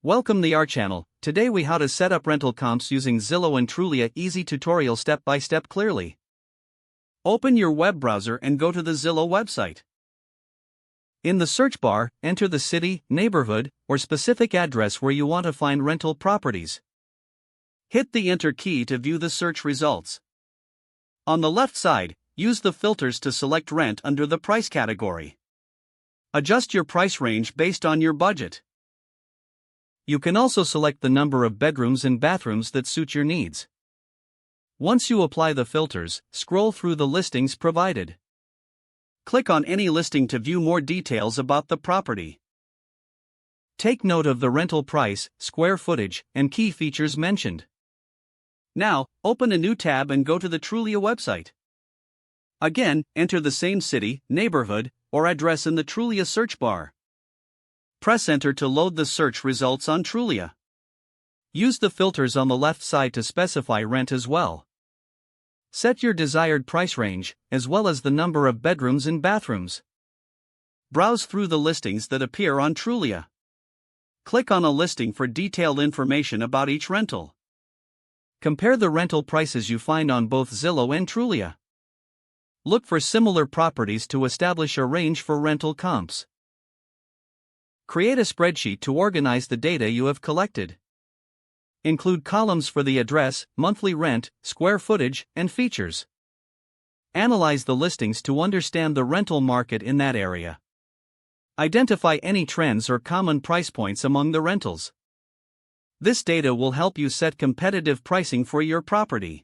Welcome to our channel. Today we how to set up rental comps using Zillow and Trulia. Easy tutorial step by step clearly. Open your web browser and go to the Zillow website. In the search bar, enter the city, neighborhood, or specific address where you want to find rental properties. Hit the enter key to view the search results. On the left side, use the filters to select rent under the price category. Adjust your price range based on your budget. You can also select the number of bedrooms and bathrooms that suit your needs. Once you apply the filters, scroll through the listings provided. Click on any listing to view more details about the property. Take note of the rental price, square footage, and key features mentioned. Now, open a new tab and go to the Trulia website. Again, enter the same city, neighborhood, or address in the Trulia search bar. Press enter to load the search results on Trulia. Use the filters on the left side to specify rent as well. Set your desired price range, as well as the number of bedrooms and bathrooms. Browse through the listings that appear on Trulia. Click on a listing for detailed information about each rental. Compare the rental prices you find on both Zillow and Trulia. Look for similar properties to establish a range for rental comps. Create a spreadsheet to organize the data you have collected. Include columns for the address, monthly rent, square footage, and features. Analyze the listings to understand the rental market in that area. Identify any trends or common price points among the rentals. This data will help you set competitive pricing for your property.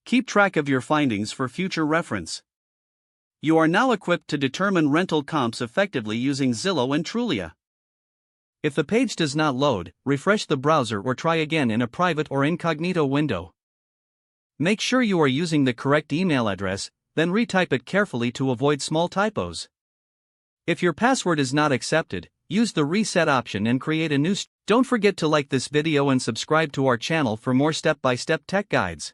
Keep track of your findings for future reference. You are now equipped to determine rental comps effectively using Zillow and Trulia. If the page does not load, refresh the browser or try again in a private or incognito window. Make sure you are using the correct email address, then retype it carefully to avoid small typos. If your password is not accepted, use the reset option and create a new. Don't forget to like this video and subscribe to our channel for more step-by-step tech guides.